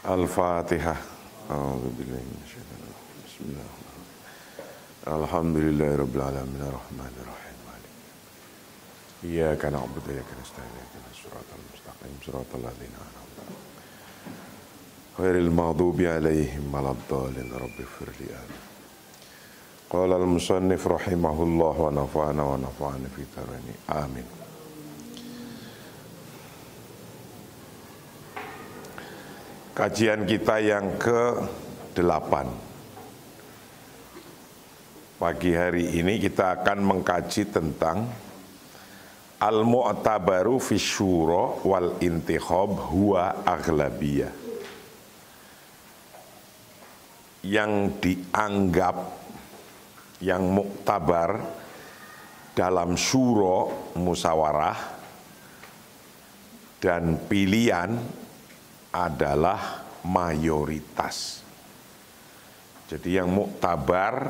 Al-Fatihah. A'udzubillahi minasyaitonir rajim. Bismillahirrahmanirrahim. Alhamdulillahirabbil alamin arrahmanir rahim. Iyyaka na'budu wa iyyaka nasta'in. Ihdinas siratal mustaqim. Siratal ladzina an'amta 'alaihim. Ghairil maghdubi 'alaihim waladdallin. Rabbighfir li. Qala al-musannif rahimahullah wa nafa'ana fi darain. Amin. Kajian kita yang ke-8. Pagi hari ini kita akan mengkaji tentang Al-Mu'tabaru fi syura wal intikhab huwa aghlabiyah. Yang dianggap, yang muktabar dalam syura musyawarah dan pilihan adalah mayoritas. Jadi yang muktabar,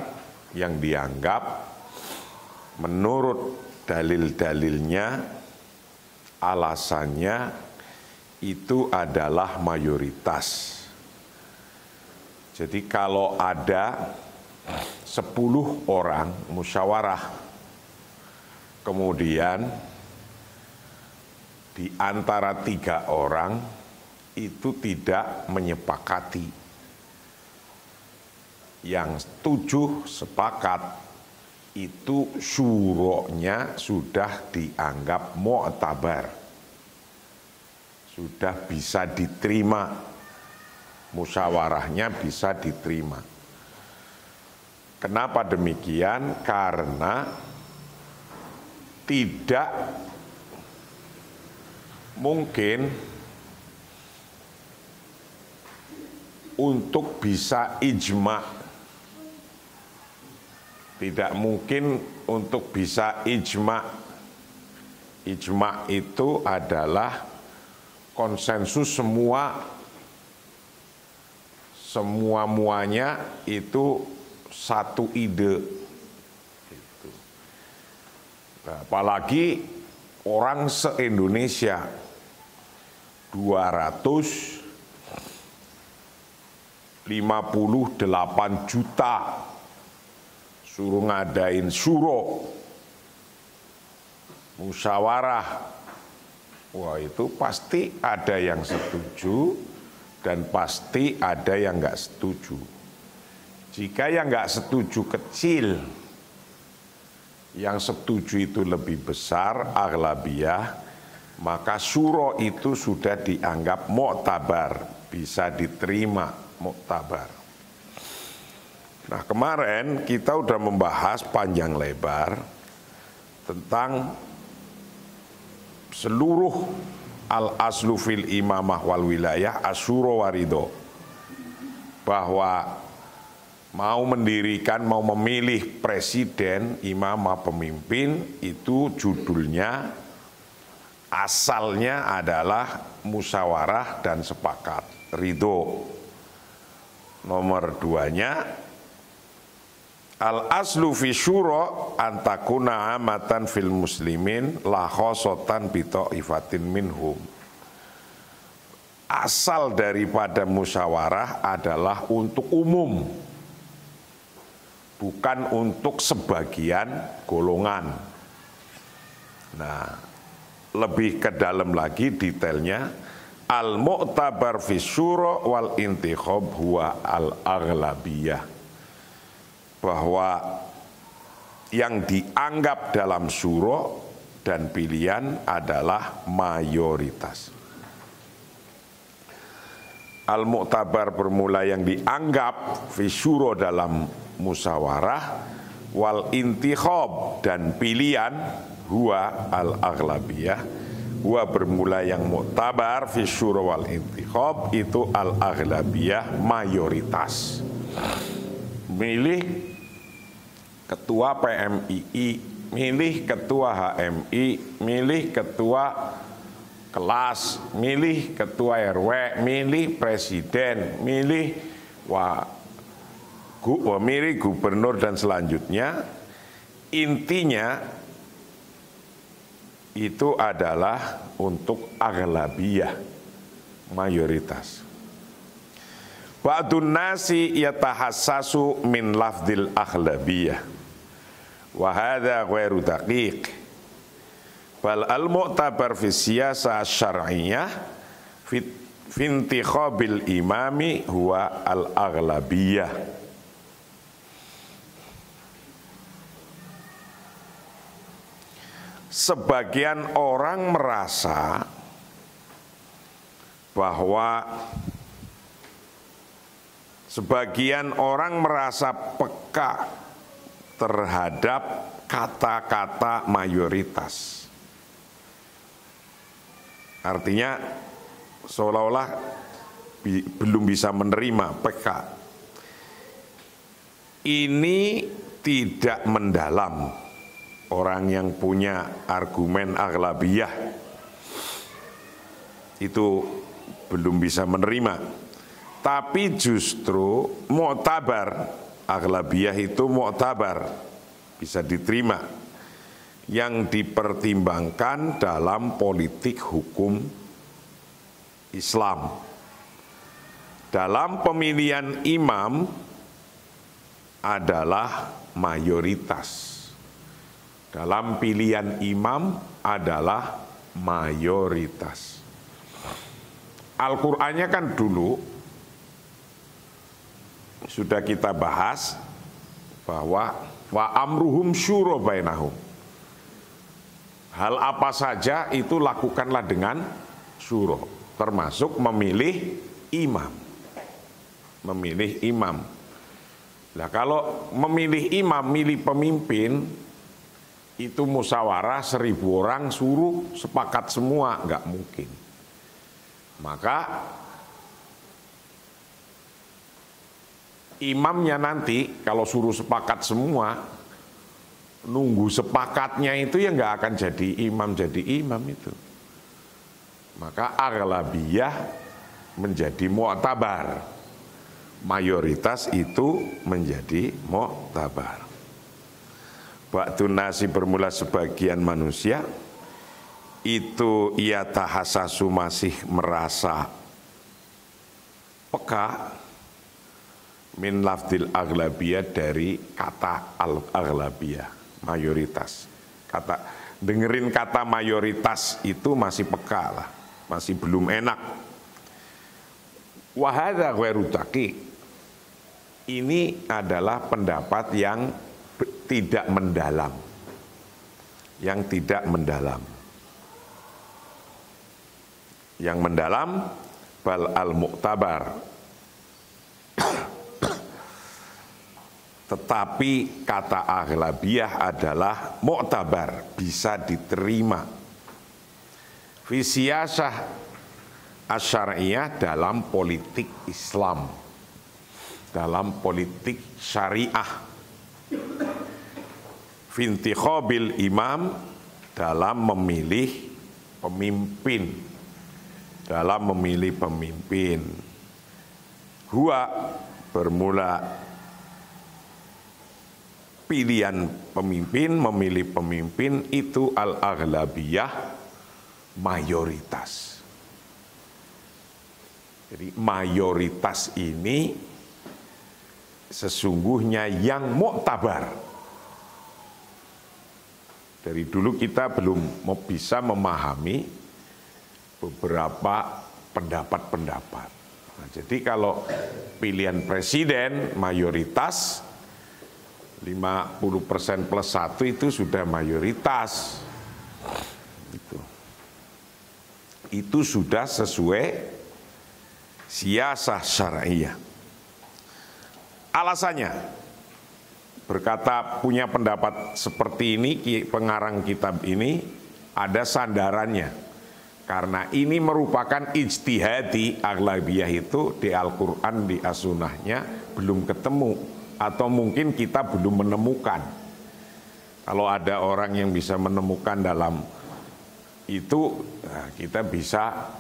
yang dianggap menurut dalil-dalilnya, alasannya itu adalah mayoritas. Jadi kalau ada 10 orang musyawarah, kemudian di antara 3 orang itu tidak menyepakati. Yang 7 sepakat, itu syuronya sudah dianggap mu'tabar. Sudah bisa diterima, musyawarahnya bisa diterima. Kenapa demikian? Karena tidak mungkin untuk bisa ijma'. Tidak mungkin untuk bisa ijma'. Ijma' itu adalah konsensus semuanya itu satu ide. Apalagi orang se-Indonesia 258 juta suruh ngadain syuro musyawarah. Wah, itu pasti ada yang setuju dan pasti ada yang nggak setuju. Jika yang nggak setuju kecil, yang setuju itu lebih besar, aghlabiyah, maka syuro itu sudah dianggap mu'tabar, bisa diterima, muktabar. Nah, kemarin kita udah membahas panjang lebar tentang seluruh al-aslu fil imamah wal wilayah asyura warido, bahwa mau mendirikan, mau memilih presiden, imamah, pemimpin, itu judulnya asalnya adalah musyawarah dan sepakat, ridho. Nomor 2-nya al-aslu fi syura antakuna amatan fil muslimin la khosotan bi ta'ifatin minhum. Asal daripada musyawarah adalah untuk umum, bukan untuk sebagian golongan. Nah, lebih ke dalam lagi detailnya, al-mu'tabar fi syura wal intikhab huwa al-aghlabiyah, bahwa yang dianggap dalam syura dan pilihan adalah mayoritas. Al-mu'tabar bermula yang dianggap fi syura dalam musyawarah, wal intikhab dan pilihan huwa al-aghlabiyah. Huwa bermula yang mu'tabar fi syura wal intikhab itu al-aghlabiyah, mayoritas. Milih ketua PMII, milih ketua HMI, milih ketua kelas, milih ketua RW, milih presiden, milih milih gubernur dan selanjutnya. Intinya itu adalah untuk aghlabiyah, mayoritas. Ba'dun nasi yatahassasu min lafdil aghlabiyah wa hadha ghairu daqiq bal al-mu'tabar fi siyasah syar'iyyah fi intikhabil imami huwa al-aghlabiyah. Sebagian orang merasa bahwa sebagian orang merasa peka terhadap kata-kata mayoritas. Artinya seolah-olah belum bisa menerima peka. Ini tidak mendalam. Orang yang punya argumen aghlabiyah itu belum bisa menerima. Tapi justru mu'tabar, aghlabiyah itu mu'tabar, bisa diterima, yang dipertimbangkan dalam politik hukum Islam. Dalam pemilihan imam adalah mayoritas. Dalam pilihan imam adalah mayoritas. Al-Qur'annya kan dulu sudah kita bahas bahwa wa amruhum syura bainahum. Hal apa saja itu lakukanlah dengan syura, termasuk memilih imam. Memilih imam. Nah, kalau memilih imam, milih pemimpin, itu musyawarah 1000 orang suruh sepakat semua, nggak mungkin. Maka imamnya nanti kalau suruh sepakat semua, nunggu sepakatnya itu ya nggak akan jadi imam itu. Maka aghlabiyah menjadi mu'tabar, mayoritas itu menjadi mu'tabar. Ba'dun nasi bermula sebagian manusia itu ia tahassasu masih merasa peka min lafdil aghlabiyah dari kata al-aghlabiyah, mayoritas. Dengerin kata mayoritas itu masih peka lah, masih belum enak. Wa hadza ghairu daqiq. Ini adalah pendapat yang tidak mendalam. Yang tidak mendalam. Yang mendalam bal al-mu'tabar. Tetapi kata aghlabiyah adalah mu'tabar, bisa diterima. Fi siyasah asy-syar'iyyah, dalam politik Islam, dalam politik syariah. Fi intikhabil imam, dalam memilih pemimpin, dalam memilih pemimpin. Huwa bermula pilihan pemimpin, memilih pemimpin itu al-aghlabiyah, mayoritas. Jadi mayoritas ini sesungguhnya yang mu'tabar. Dari dulu kita belum bisa memahami beberapa pendapat-pendapat. Nah, jadi kalau pilihan presiden mayoritas 50% plus 1 itu sudah mayoritas. Itu sudah sesuai siyasah syar'iyyah. Alasannya, berkata punya pendapat seperti ini, pengarang kitab ini ada sandarannya. Karena ini merupakan ijtihadi, aghlabiyah itu di Al-Quran, di As-Sunnahnya belum ketemu. Atau mungkin kita belum menemukan. Kalau ada orang yang bisa menemukan dalam itu, nah kita bisa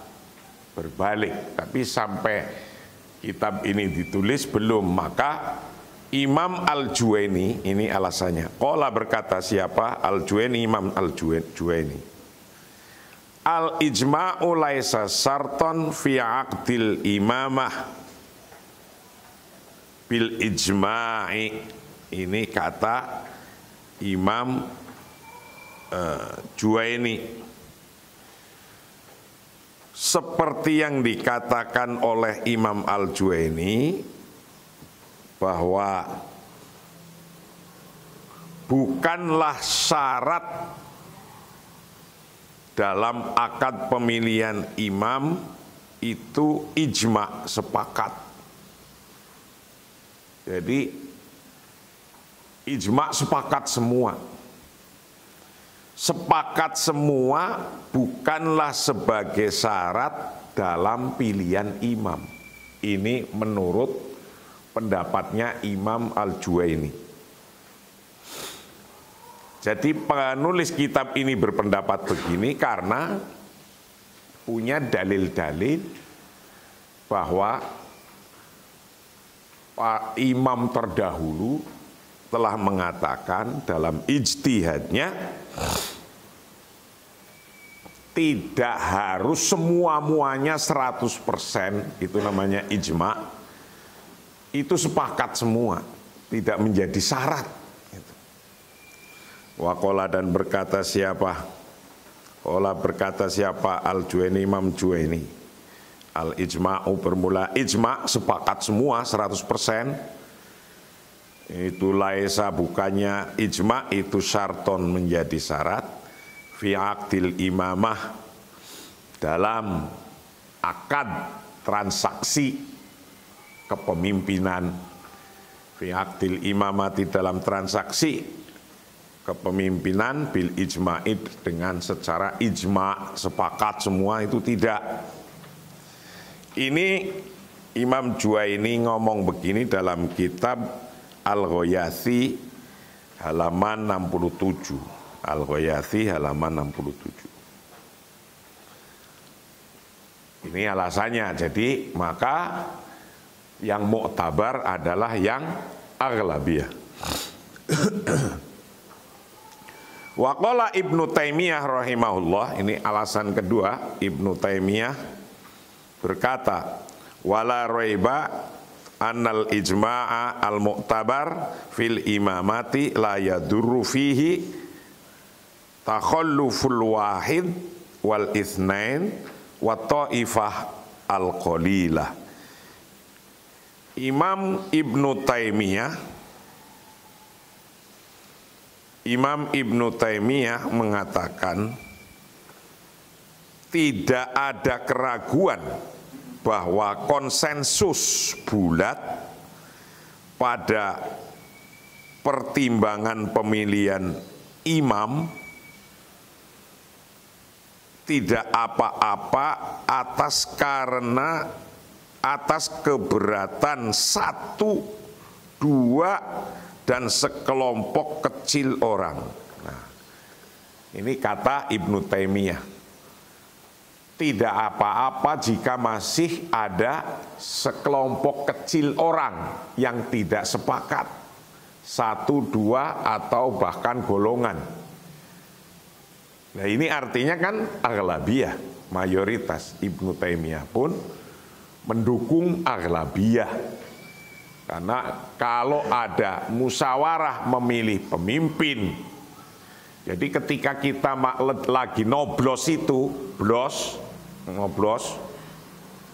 berbalik. Tapi sampai kitab ini ditulis belum. Maka Imam Al-Juwaini, ini alasannya. Qala berkata siapa? Al-Juwaini, Imam Al-Juwaini. Al-ijma'u laisa sarton fi aqdil imamah. bil ijma'i. Ini kata Imam Juwaini. Seperti yang dikatakan oleh Imam Al-Juwaini bahwa bukanlah syarat dalam akad pemilihan imam itu ijma, sepakat. Jadi ijma sepakat semua. Sepakat semua bukanlah sebagai syarat dalam pilihan imam. Ini menurut pendapatnya Imam Al-Juwaini. Jadi penulis kitab ini berpendapat begini karena punya dalil-dalil bahwa Pak Imam terdahulu telah mengatakan dalam ijtihadnya tidak harus semua-muanya 100%, itu namanya ijma, itu sepakat semua, tidak menjadi syarat. Waqala dan berkata siapa? Qala berkata siapa? Al-Juwaini, Imam Juwaini. Al-ijma'u bermula ijma, sepakat semua 100%. Itu laisa, bukannya ijma itu syarton, menjadi syarat fi aqdil imamah, dalam akad transaksi kepemimpinan, fi aqdil imamati, dalam transaksi kepemimpinan, bil ijma'id, dengan secara ijma, sepakat semua, itu tidak. Ini Imam Juwaini ngomong begini dalam kitab Al-Ghayathi halaman 67. Al-Ghayathi halaman 67. Ini alasannya. Jadi maka yang mu'tabar adalah yang aghlabiyah. Wa qala Ibnu Taimiyah rahimahullah, ini alasan kedua. Ibnu Taimiyah berkata, wala raiba annal ijma'a al-mu'tabar fil imamati la yadurru fihi takhalluful wahid wal itsnain wa ta'ifah al-qalilah. Imam Ibnu Taimiyah mengatakan tidak ada keraguan bahwa konsensus bulat pada pertimbangan pemilihan imam tidak apa-apa atas keberatan satu, dua, dan sekelompok kecil orang. Nah, ini kata Ibnu Taimiyah. Tidak apa-apa jika masih ada sekelompok kecil orang yang tidak sepakat, satu, dua, atau bahkan golongan. Nah, ini artinya kan aghlabiyah, mayoritas. Ibnu Taimiyah pun mendukung aghlabiyah. Karena kalau ada musyawarah memilih pemimpin, jadi ketika kita lagi noblos itu, ngoblos,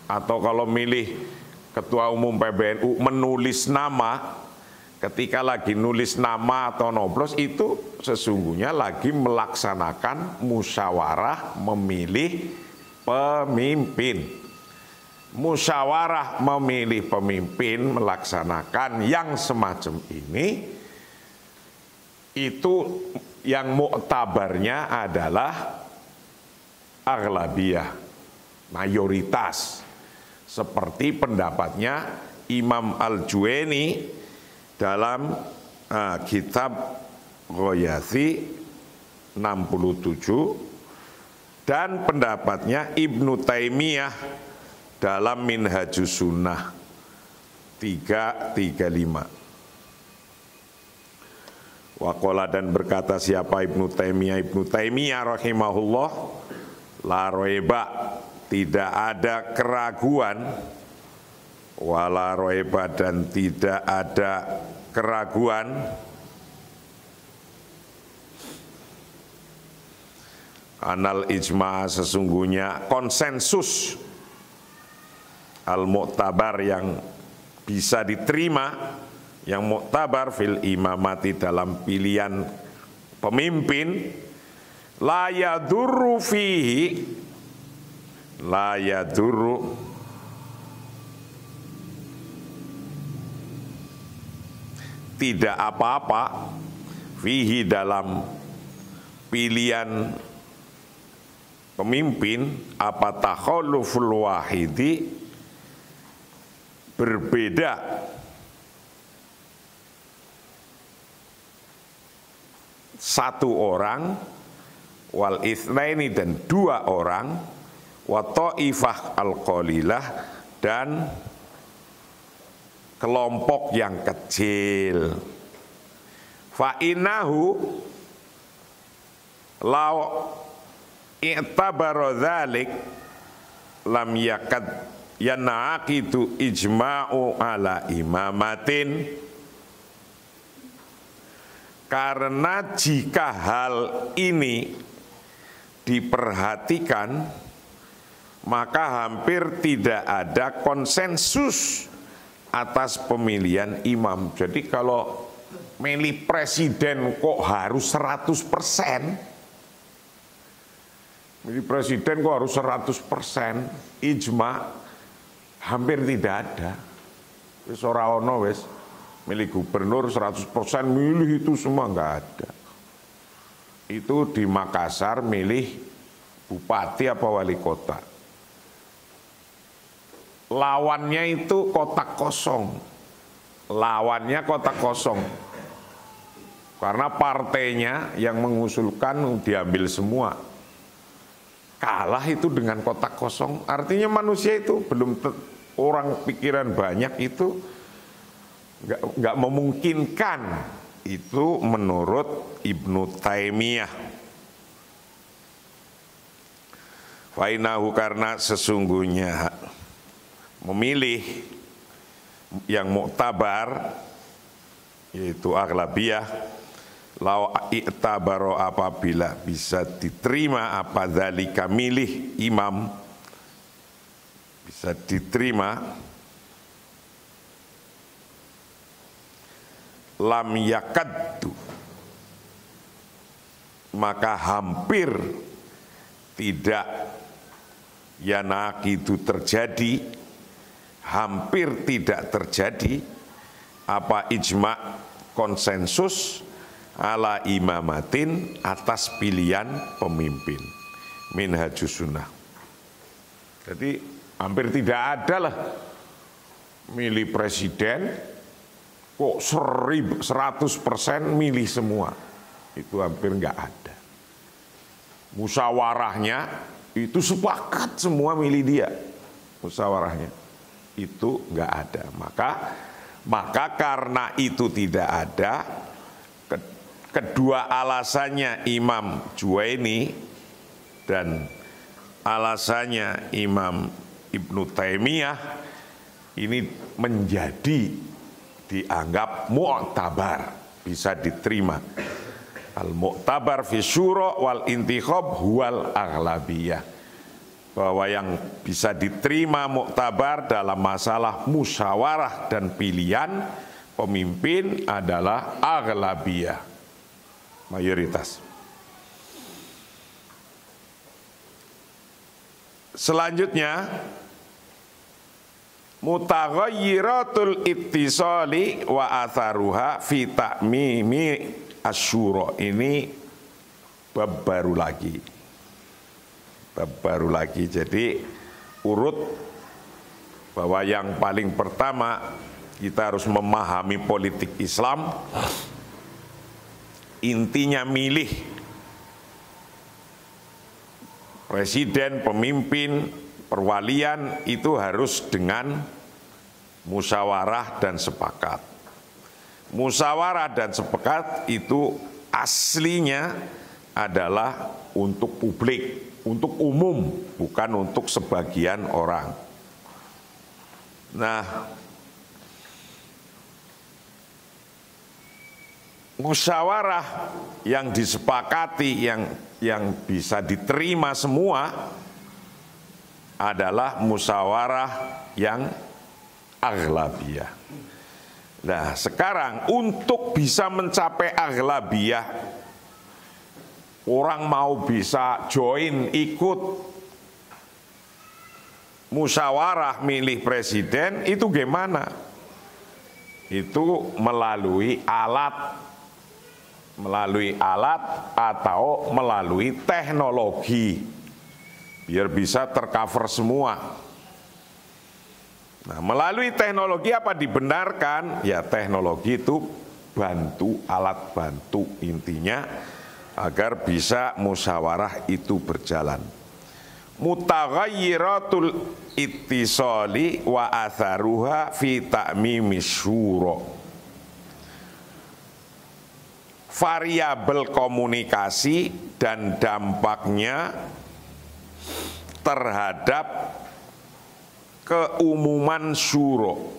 atau kalau milih ketua umum PBNU menulis nama, ketika lagi nulis nama atau noblos itu sesungguhnya lagi melaksanakan musyawarah memilih pemimpin. Musyawarah memilih pemimpin melaksanakan yang semacam ini, itu yang muktabarnya adalah aghlabiyah, mayoritas, seperti pendapatnya Imam Al-Juwaini dalam kitab Ghayathi 67 dan pendapatnya Ibnu Taimiyah dalam Minhajus Sunnah 335. Waqala dan berkata siapa Ibnu Taimiyah? Ibnu Taimiyah rahimahullah, la raiba, tidak ada keraguan wala raiba dan tidak ada keraguan anal ijma' sesungguhnya konsensus al-mu'tabar yang bisa diterima, yang mu'tabar fil imamati dalam pilihan pemimpin, la yadurru fihi, la yadurru tidak apa-apa fihi dalam pilihan pemimpin apa takhalluful wahidi berbeda satu orang wal itsnaini dan dua orang wa ta'ifah al-qalilah dan kelompok yang kecil. Fa innahu law i'tabara dzalik lam yakad yanaqidu ijma'u ala imamatin, karena jika hal ini diperhatikan maka hampir tidak ada konsensus atas pemilihan imam. Jadi kalau milih presiden kok harus 100%? Milih presiden kok harus 100%? Ijma hampir tidak ada. Wis ora ono wis. Milih gubernur 100% milih itu semua enggak ada. Itu di Makassar milih bupati apa wali kota. Lawannya itu kotak kosong. Lawannya kotak kosong. Karena partainya yang mengusulkan diambil semua. Kalah itu dengan kotak kosong. Artinya manusia itu belum orang pikiran banyak itu nggak memungkinkan. Itu menurut Ibnu Taimiyah. Fainahu karena sesungguhnya memilih yang muktabar yaitu aghlabiyah lau i'tabaro apabila bisa diterima apa dzalika milih imam bisa diterima lam yakaddu maka hampir tidak yanaqidu terjadi, hampir tidak terjadi apa ijma' konsensus ala imamatin atas pilihan pemimpin minhajus sunnah. Jadi hampir tidak ada lah milih presiden kok 100% milih semua, itu hampir nggak ada. Musyawarahnya itu sepakat semua milih dia, musyawarahnya itu nggak ada. Maka karena itu tidak ada, kedua alasannya Imam Juwaini dan alasannya Imam Ibnu Taimiyah ini menjadi dianggap mu'tabar, bisa diterima. Al-mu'tabar fi syura wal intikhab huwal aghlabiyah, bahwa yang bisa diterima muktabar dalam masalah musyawarah dan pilihan pemimpin adalah aghlabiyah, mayoritas. Selanjutnya mutaghayyiratul ittisali wa atharuha fi ta'mimi asyura, ini bab baru lagi. Baru lagi. Jadi urut bahwa yang paling pertama kita harus memahami politik Islam, intinya milih presiden, pemimpin, perwalian itu harus dengan musyawarah dan sepakat. Musyawarah dan sepakat itu aslinya adalah untuk publik, untuk umum, bukan untuk sebagian orang. Nah, musyawarah yang disepakati, yang bisa diterima semua adalah musyawarah yang aghlabiyah. Nah, sekarang untuk bisa mencapai aghlabiyah, orang mau bisa join ikut musyawarah milih presiden itu gimana? Itu melalui alat atau melalui teknologi biar bisa tercover semua. Nah, melalui teknologi apa dibenarkan? Ya, teknologi itu bantu, alat bantu intinya agar bisa musyawarah itu berjalan. Mutaghayyiratul ittisali wa atharuha fi ta'mimis syura. Variabel komunikasi dan dampaknya terhadap keumuman syuro,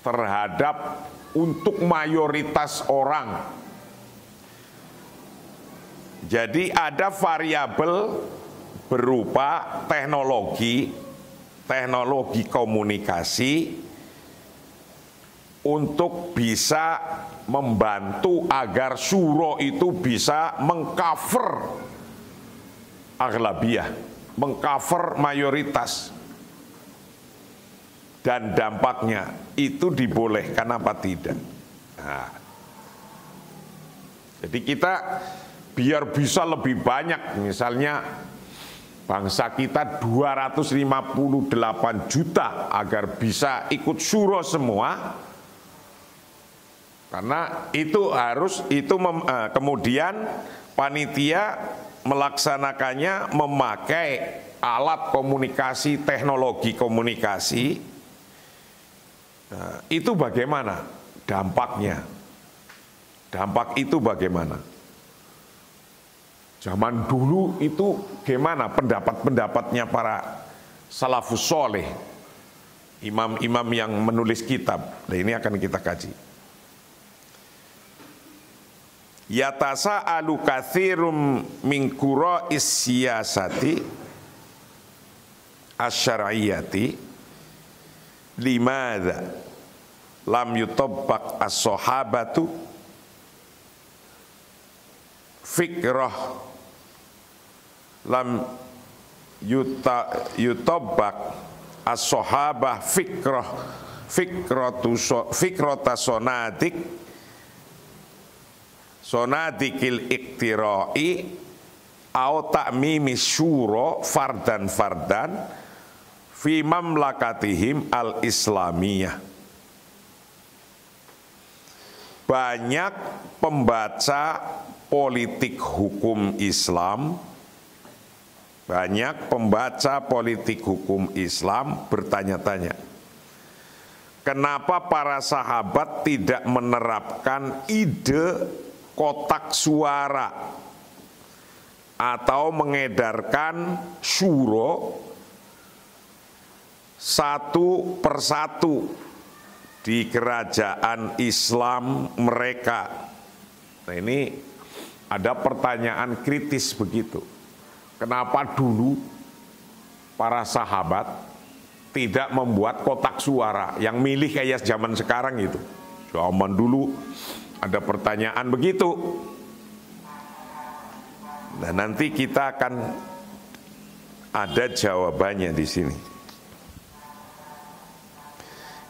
terhadap untuk mayoritas orang. Jadi ada variabel berupa teknologi komunikasi untuk bisa membantu agar syuro itu bisa mengcover aghlabiyah, mengcover mayoritas. Dan dampaknya itu dibolehkan apa tidak. Nah, jadi kita biar bisa lebih banyak, misalnya bangsa kita 258 juta agar bisa ikut syuro semua, karena itu harus kemudian panitia melaksanakannya memakai alat komunikasi, teknologi komunikasi. Nah, itu bagaimana dampaknya? Dampak itu bagaimana? Zaman dulu itu gimana pendapat-pendapatnya para salafus soleh, imam-imam yang menulis kitab. Nah, ini akan kita kaji. Yatasa'alu katsirum min qura'is siyasati asy-syar'iyyati limadza lam yutabbaq as-sahabatu fikrah lam yutabbaq as-sahabah fikrata sonadikil iktira'i au ta'mimi syura fardan fi mamlakatihim al-islamiyah. Banyak pembaca politik hukum Islam, bertanya-tanya, kenapa para sahabat tidak menerapkan ide kotak suara atau mengedarkan syuro satu persatu di kerajaan Islam mereka. Nah, ini ada pertanyaan kritis begitu. Kenapa dulu para sahabat tidak membuat kotak suara yang milih kayak zaman sekarang itu? Zaman dulu ada pertanyaan begitu. Nah, nanti kita akan ada jawabannya di sini.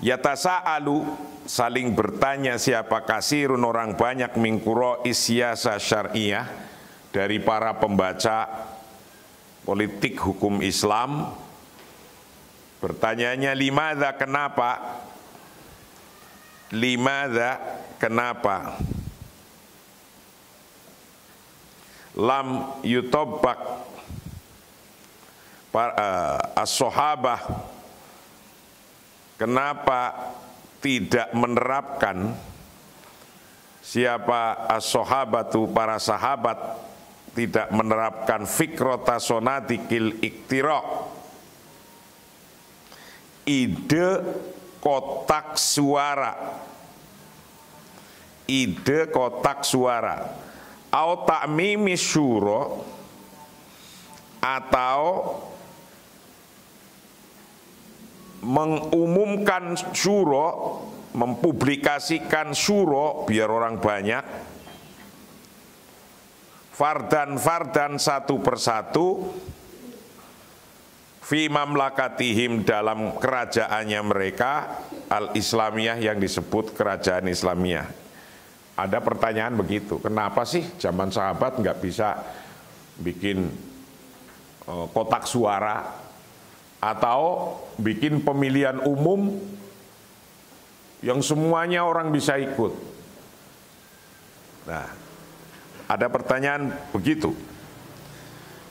Yatasa'alu, saling bertanya siapa kasirun orang banyak mingkuro isyasa syariah dari para pembaca politik hukum Islam. Bertanyanya limadza, kenapa? Limadza, kenapa? Lam yutabbaq as-sahabah, kenapa tidak menerapkan siapa as-sahabatu, para sahabat tidak menerapkan fikrata sonadikil iktira, ide kotak suara. Ide kotak suara. Au ta'mimi syuro, atau mengumumkan syuro, mempublikasikan syuro biar orang banyak, fardan satu persatu, fi mamlakatihim dalam kerajaannya mereka, al-Islamiyah yang disebut kerajaan Islamiyah. Ada pertanyaan begitu, kenapa sih zaman sahabat nggak bisa bikin kotak suara atau bikin pemilihan umum yang semuanya orang bisa ikut? Nah, ada pertanyaan begitu.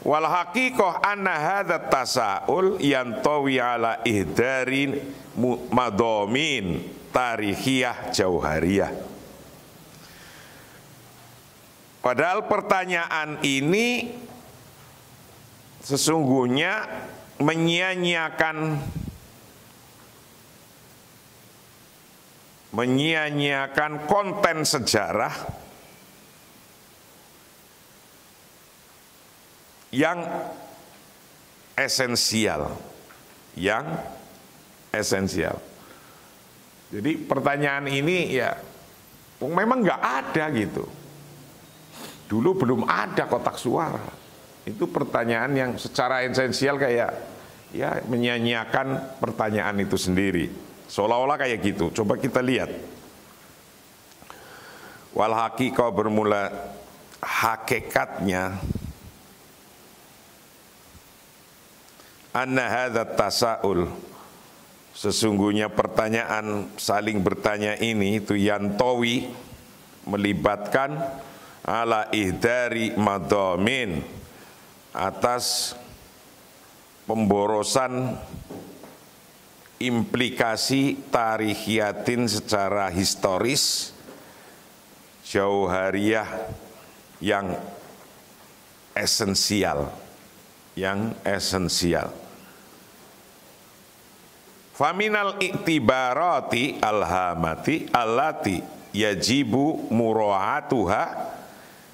Wal haqiqah anna hadzal tasaul yantawi ala ihdarin madhamin tarikhiyah jauhariyah. Padahal pertanyaan ini sesungguhnya menyia-nyiakan konten sejarah yang esensial, Jadi pertanyaan ini ya memang nggak ada gitu. Dulu belum ada kotak suara. Itu pertanyaan yang secara esensial kayak ya menyia-nyiakan pertanyaan itu sendiri. Seolah-olah kayak gitu. Coba kita lihat. Wal haqiqah bermula hakikatnya anna hadzal tasaul, sesungguhnya pertanyaan saling bertanya ini itu yantawi, melibatkan ala ihdari madhamin, atas pemborosan implikasi tarikhiyatin secara historis jauhariyah yang esensial. Faminal iktibarati alhamati allati yajibu mura'atuha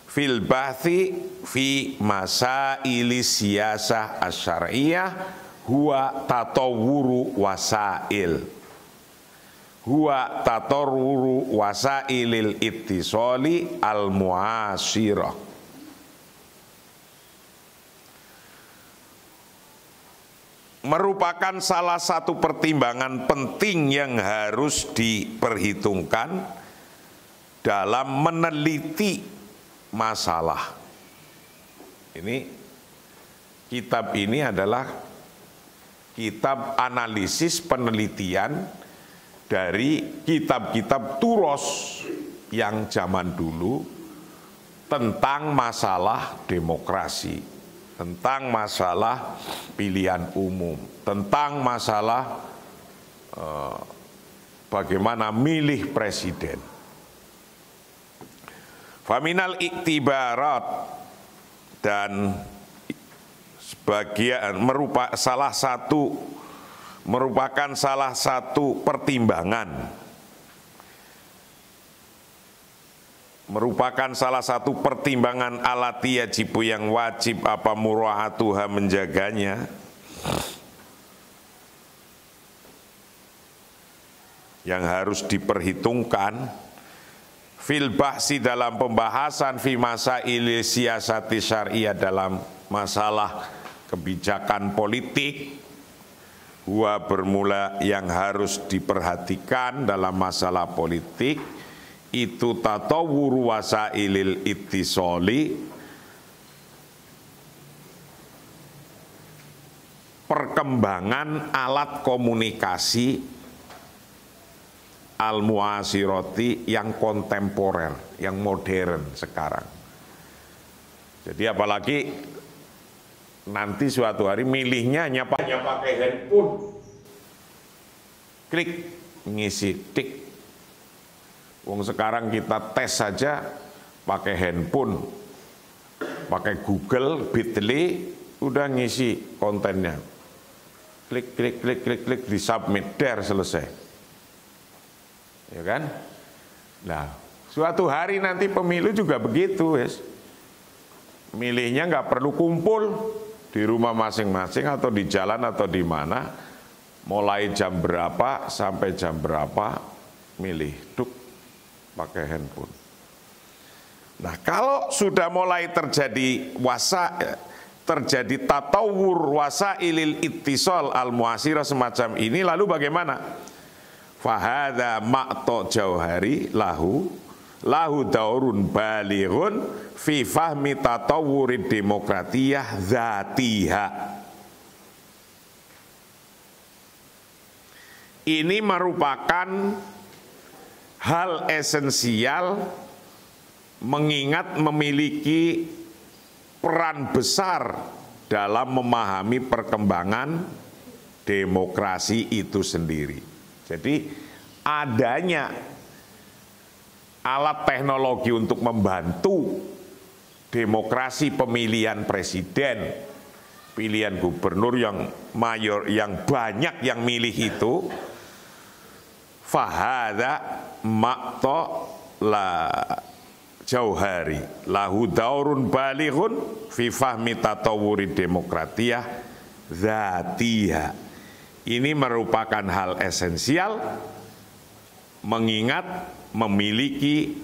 fil bahthi fi masaili siyasah asyariyah huwa tatawwuru wasailil ittisali al muasirah. Merupakan salah satu pertimbangan penting yang harus diperhitungkan dalam meneliti masalah. Kitab ini adalah kitab analisis penelitian dari kitab-kitab Turos yang zaman dulu tentang masalah demokrasi, tentang masalah pilihan umum, tentang masalah bagaimana milih presiden. Faminal iktibarat, dan sebagian merupakan salah satu pertimbangan, alati yajibu yang wajib apa mura'atuha menjaganya, yang harus diperhitungkan fil bahsi dalam pembahasan fi masail siyasati syariah dalam masalah kebijakan politik, huwa bermula yang harus diperhatikan dalam masalah politik itu tatawwur wasailil ittisali, perkembangan alat komunikasi al-muasirati yang kontemporer, yang modern sekarang. Jadi apalagi nanti suatu hari milihnya hanya pakai handphone, klik ngisi tik. Wong sekarang kita tes saja pakai handphone, pakai Google, Bitly, udah ngisi kontennya. klik klik klik klik klik di submit, der selesai. Ya kan? Nah, suatu hari nanti pemilu juga begitu, wes. Milihnya nggak perlu kumpul di rumah masing-masing atau di jalan atau di mana, mulai jam berapa sampai jam berapa milih, duk pakai handphone. Nah, kalau sudah mulai terjadi terjadi tatawur wasailil ittisal al-muasirah semacam ini, lalu bagaimana? Fahadha maqta jauhari lahu daurun balighun fi fahmi tatawurid demokratiyah dzatiha. Ini merupakan hal esensial, mengingat memiliki peran besar dalam memahami perkembangan demokrasi itu sendiri. Jadi adanya alat teknologi untuk membantu demokrasi pemilihan presiden, pilihan gubernur yang mayor, yang banyak yang milih itu, fahada maqta la jauhari lahu daurun balighun fi fahmi tatawuri demokratiyah dzatiyah. Ini merupakan hal esensial, mengingat memiliki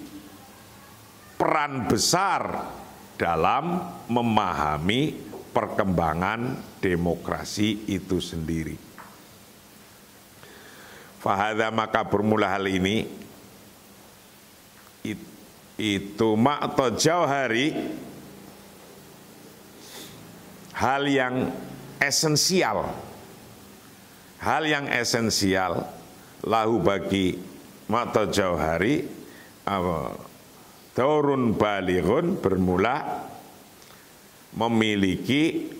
peran besar dalam memahami perkembangan demokrasi itu sendiri. Fahadha, maka bermula hal ini, itu maqta jauhari, hal yang esensial, lahu bagi maqta jauhari, daurun balighun, bermula memiliki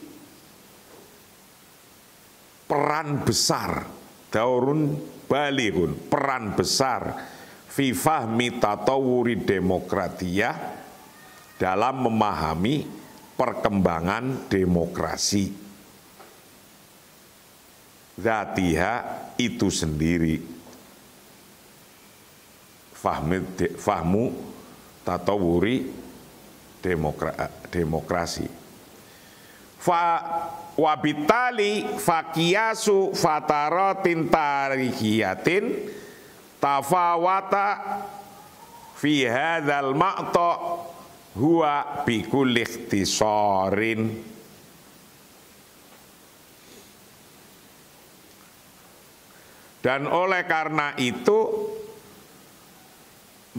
peran besar, daurun balighun, peran besar fi fahmi tatawuri demokratiyah, dalam memahami perkembangan demokrasi dzatiha itu sendiri. Fahmu tatawuri demokrasi. Wabitali fakiyasu fataratin tarihiyatin tafawata fi hadzal maqta huwa bi kulli ikhtisarin. Dan oleh karena itu,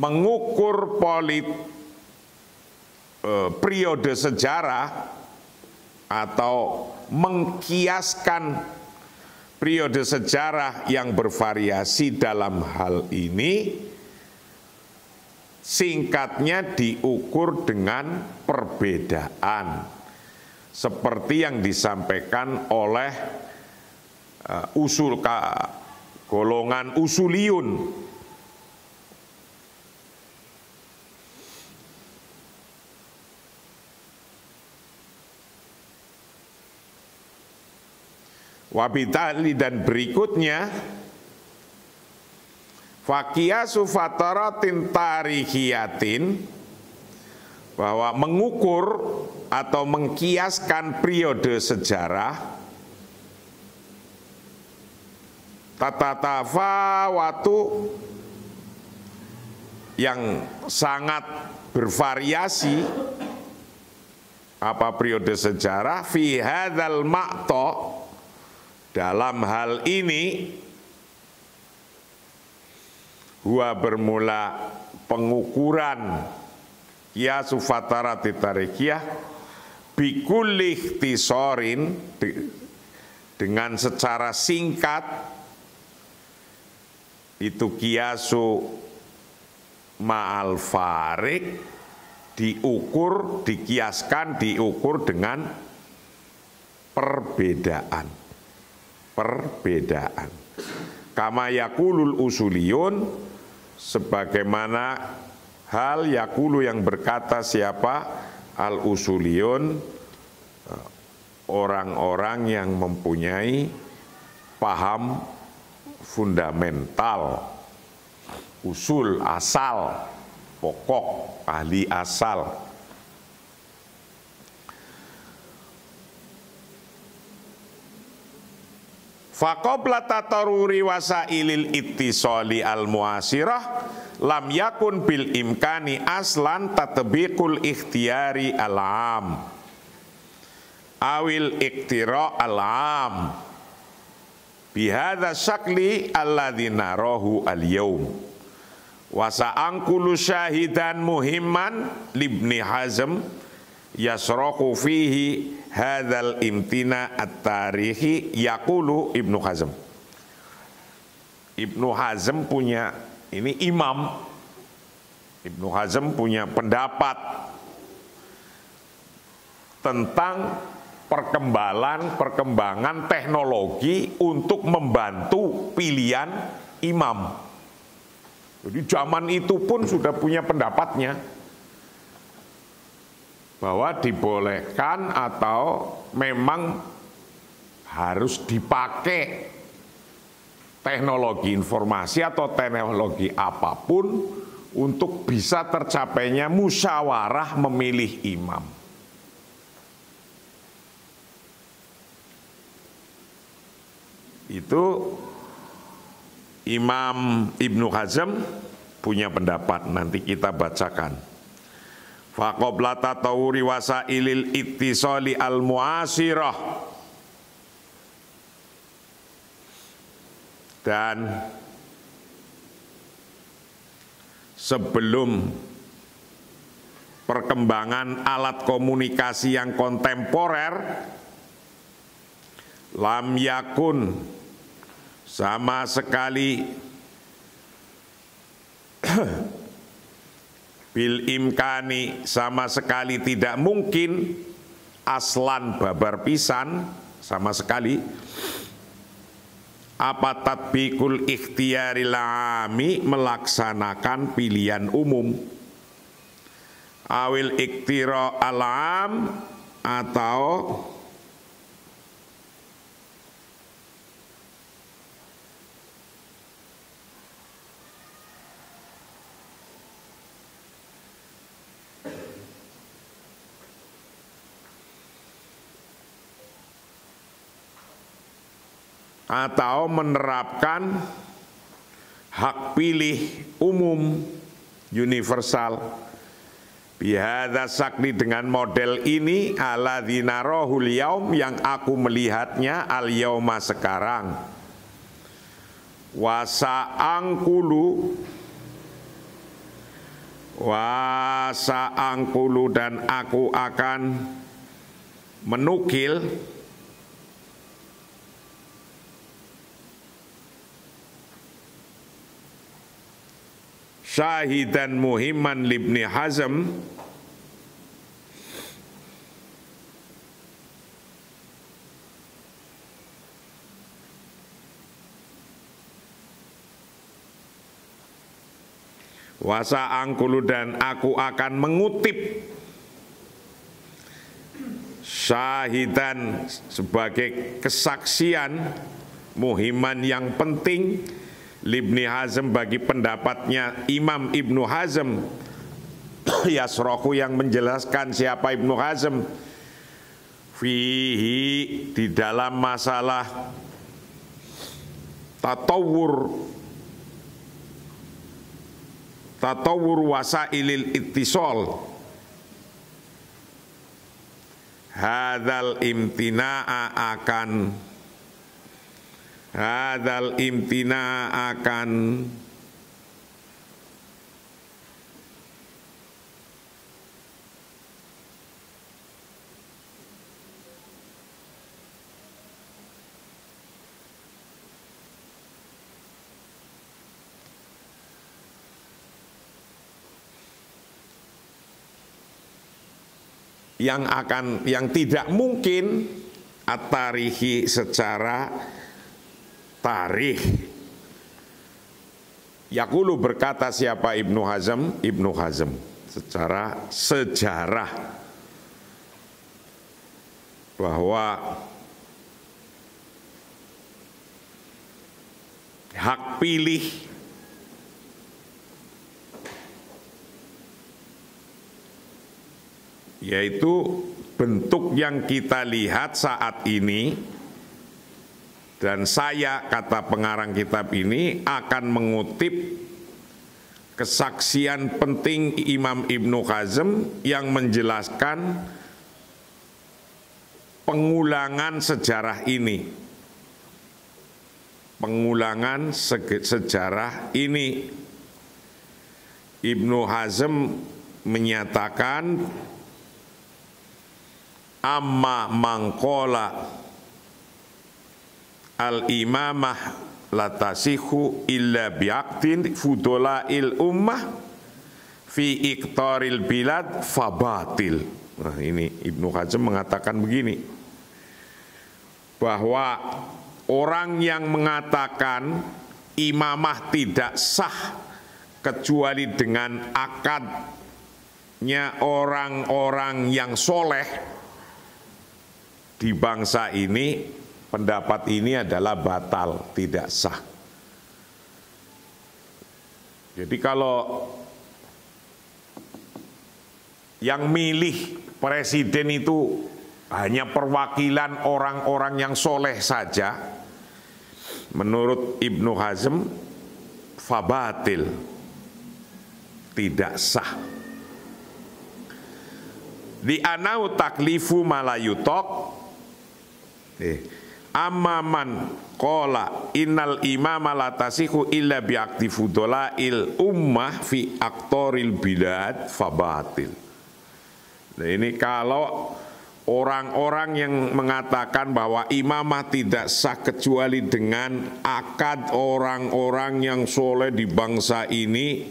mengukur periode sejarah atau mengkiaskan periode sejarah yang bervariasi dalam hal ini, singkatnya diukur dengan perbedaan, seperti yang disampaikan oleh golongan usuliyun. Wabitali, dan berikutnya, fakiyasu fataratin tarihiyatin, bahwa mengukur atau mengkiaskan periode sejarah, tatatafawatu, yang sangat bervariasi, apa periode sejarah, fi hadzal maqta, dalam hal ini, huwa bermula pengukuran qiyasu fatarati tarikiyah bikulli ikhtisarin, dengan secara singkat, itu qiyasu ma'al farik, diukur, dikiaskan, diukur dengan perbedaan. Kama yakulul usuliyun, sebagaimana hal yakulu yang berkata siapa? Al usuliyun, orang-orang yang mempunyai paham fundamental, usul, asal, pokok, ahli asal. Faqobla tataruri wasailil ittisali al-muasirah lam yakun bil imkani aslan tatbiqul ikhtiyari al-am awil iktira al-am bihadza syakli alladzi narahu al-yawm wa sa'anqulu syahidan muhimman libni Hazm yasraqu fihi hadzal imtina at-tarihi yaqulu Ibnu Hazm. Ibnu Hazm punya, ini imam, Ibnu Hazm punya pendapat tentang perkembangan teknologi untuk membantu pilihan imam. Jadi zaman itu pun sudah punya pendapatnya bahwa dibolehkan atau memang harus dipakai teknologi informasi atau teknologi apapun untuk bisa tercapainya musyawarah memilih imam. Itu Imam Ibnu Hazm punya pendapat, nanti kita bacakan. Faqobla tatawuri wasailil ittisali al-muasirah, dan sebelum perkembangan alat komunikasi yang kontemporer, lam yakun, sama sekali bil imkani, sama sekali tidak mungkin, aslan babar pisan, sama sekali, apa tatbiqul ikhtiyaril ami, melaksanakan pilihan umum, awil iktira alam, atau menerapkan hak pilih umum universal. Bihadza sakli, dengan model ini, alladzina rohul yaum, yang aku melihatnya al yauma sekarang, wasaangkulu, dan aku akan menukil syahidan muhimman libni Hazm, wasaangkulu, dan aku akan mengutip syahidan sebagai kesaksian muhimman yang penting libni Hazm, bagi pendapatnya Imam Ibnu Hazm, yasroku, yang menjelaskan siapa Ibnu Hazm, fihi, di dalam masalah tatawur wasailil ittisal, hadzal imtina'a akan yang tidak mungkin at-tarihi, secara tarikh. Yaqulu, berkata siapa Ibnu Hazm? Ibnu Hazm secara sejarah, bahwa hak pilih, yaitu bentuk yang kita lihat saat ini, dan saya, kata pengarang kitab ini, akan mengutip kesaksian penting Imam Ibnu Hazm yang menjelaskan pengulangan sejarah ini. Pengulangan sejarah ini. Ibnu Hazm menyatakan, amma mangkola al-imamah latasihu illa biaqtin fudola'il ummah fi iktaril bilad fabatil. Nah, ini Ibnu Hazm mengatakan begini, bahwa orang yang mengatakan imamah tidak sah kecuali dengan akadnya orang-orang yang soleh di bangsa ini, pendapat ini adalah batal, tidak sah. Jadi kalau yang milih presiden itu hanya perwakilan orang-orang yang soleh saja, menurut Ibnu Hazm fabatil, tidak sah. Di anau taklifu malayutok, amaman kola innal imama latasihu illa biakti fudola'il ummah fi aktoril bilad fabatil. Nah, ini kalau orang-orang yang mengatakan bahwa imamah tidak sah kecuali dengan akad orang-orang yang soleh di bangsa ini,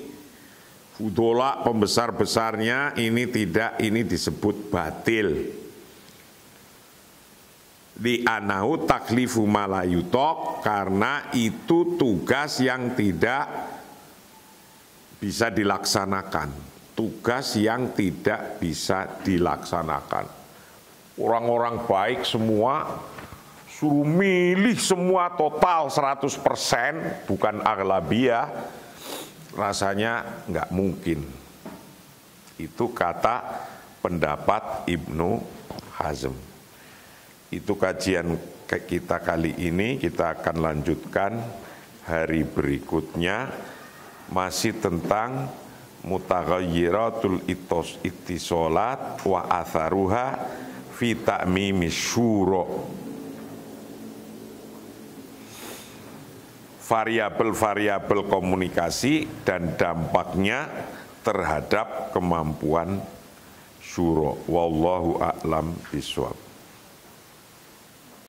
fudola pembesar-besarnya, ini tidak, ini disebut batil. Di anahu taklifu malayutok, karena itu tugas yang tidak bisa dilaksanakan. Tugas yang tidak bisa dilaksanakan. Orang-orang baik semua suruh milih semua total 100%, bukan aghlabiyah, rasanya nggak mungkin. Itu kata pendapat Ibnu Hazm. Itu kajian kita kali ini, kita akan lanjutkan hari berikutnya, masih tentang mutaghayyiratul ittisolat wa atharuha fi ta'mimis syura. Variabel-variabel komunikasi dan dampaknya terhadap kemampuan syura. Wallahu a'lam bishawab.